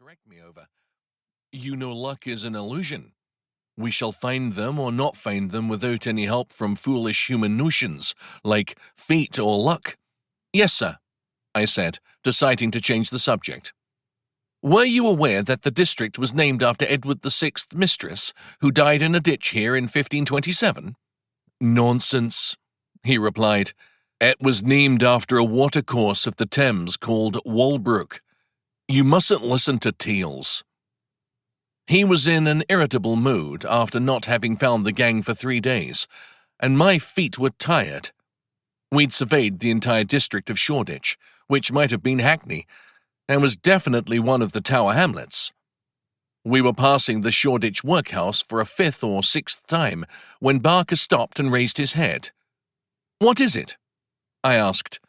correct me over. You know luck is an illusion. We shall find them or not find them without any help from foolish human notions, like fate or luck. Yes, sir, I said, deciding to change the subject. Were you aware that the district was named after Edward VI's mistress, who died in a ditch here in 1527? Nonsense, he replied. It was named after a watercourse of the Thames called Walbrook. You mustn't listen to tales. He was in an irritable mood after not having found the gang for 3 days, and my feet were tired. We'd surveyed the entire district of Shoreditch, which might have been Hackney, and was definitely one of the Tower Hamlets. We were passing the Shoreditch workhouse for a 5th or 6th time when Barker stopped and raised his head. What is it? I asked.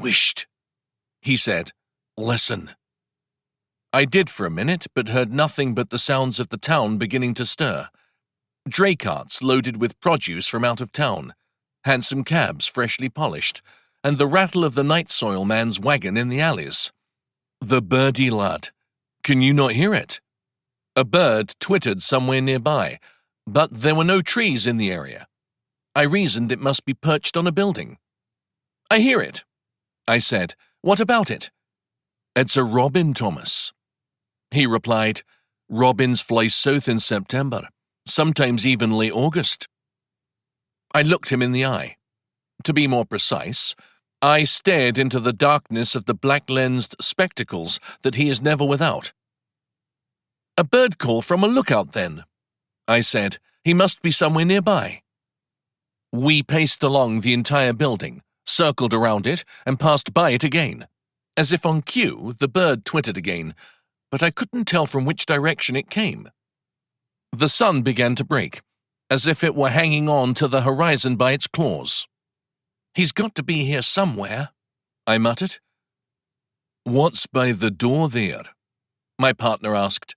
Whisht, he said. Listen. I did for a minute, but heard nothing but the sounds of the town beginning to stir. Dray carts loaded with produce from out of town, hansom cabs freshly polished, and the rattle of the night soil man's wagon in the alleys. The birdie lad. Can you not hear it? A bird twittered somewhere nearby, but there were no trees in the area. I reasoned it must be perched on a building. I hear it, I said. What about it? It's a robin, Thomas. He replied, Robins fly south in September, sometimes even late August. I looked him in the eye. To be more precise, I stared into the darkness of the black-lensed spectacles that he is never without. A bird call from a lookout, then, I said. He must be somewhere nearby. We paced along the entire building, circled around it, and passed by it again. As if on cue, the bird twittered again, but I couldn't tell from which direction it came. The sun began to break, as if it were hanging on to the horizon by its claws. He's got to be here somewhere, I muttered. What's by the door there? My partner asked.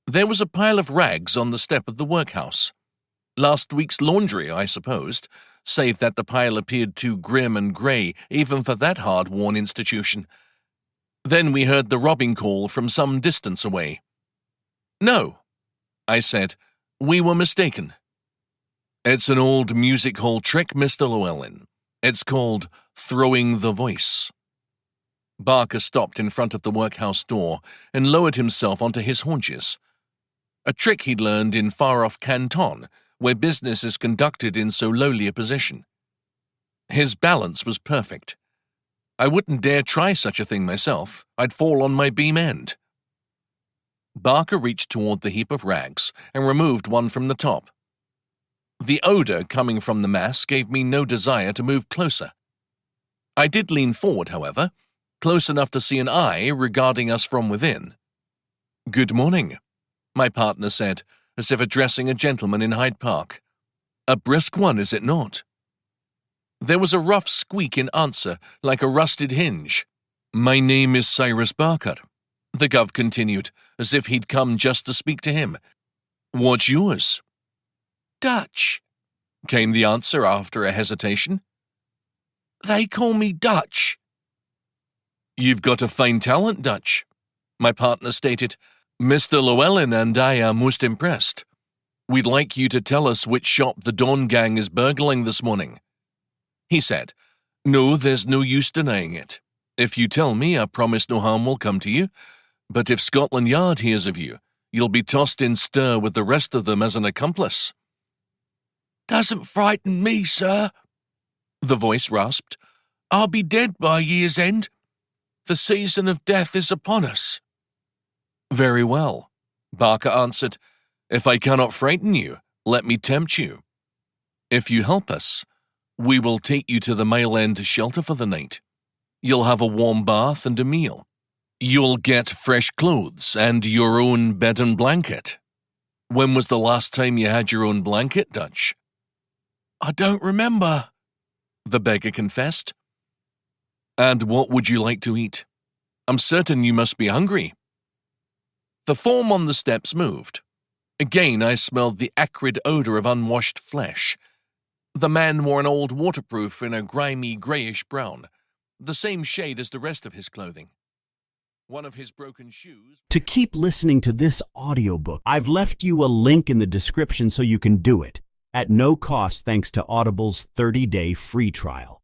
There was a pile of rags on the step of the workhouse. Last week's laundry, I supposed, save that the pile appeared too grim and grey even for that hard-worn institution. Then we heard the robbing call from some distance away. No, I said, we were mistaken. It's an old music hall trick, Mr. Llewellyn. It's called throwing the voice. Barker stopped in front of the workhouse door and lowered himself onto his haunches. A trick he'd learned in far-off Canton, where business is conducted in so lowly a position. His balance was perfect. I wouldn't dare try such a thing myself. I'd fall on my beam end. Barker reached toward the heap of rags and removed one from the top. The odor coming from the mass gave me no desire to move closer. I did lean forward, however, close enough to see an eye regarding us from within. Good morning, my partner said, as if addressing a gentleman in Hyde Park. A brisk one, is it not? There was a rough squeak in answer, like a rusted hinge. My name is Cyrus Barker, the Gov continued, as if he'd come just to speak to him. What's yours? Dutch, came the answer after a hesitation. They call me Dutch. You've got a fine talent, Dutch, my partner stated. Mr. Llewellyn and I are most impressed. We'd like you to tell us which shop the Dawn Gang is burgling this morning. He said, No, there's no use denying it. If you tell me, I promise no harm will come to you. But if Scotland Yard hears of you, you'll be tossed in stir with the rest of them as an accomplice. Doesn't frighten me, sir, the voice rasped. I'll be dead by year's end. The season of death is upon us. Very well, Barker answered. If I cannot frighten you, let me tempt you. If you help us, we will take you to the Mile End shelter for the night. You'll have a warm bath and a meal. You'll get fresh clothes and your own bed and blanket. When was the last time you had your own blanket, Dutch? I don't remember, the beggar confessed. And what would you like to eat? I'm certain you must be hungry. The form on the steps moved. Again I smelled the acrid odor of unwashed flesh. The man wore an old waterproof in a grimy greyish brown, the same shade as the rest of his clothing. one of his broken shoes. To keep listening to this audiobook, I've left you a link in the description so you can do it at no cost thanks to Audible's 30-day free trial.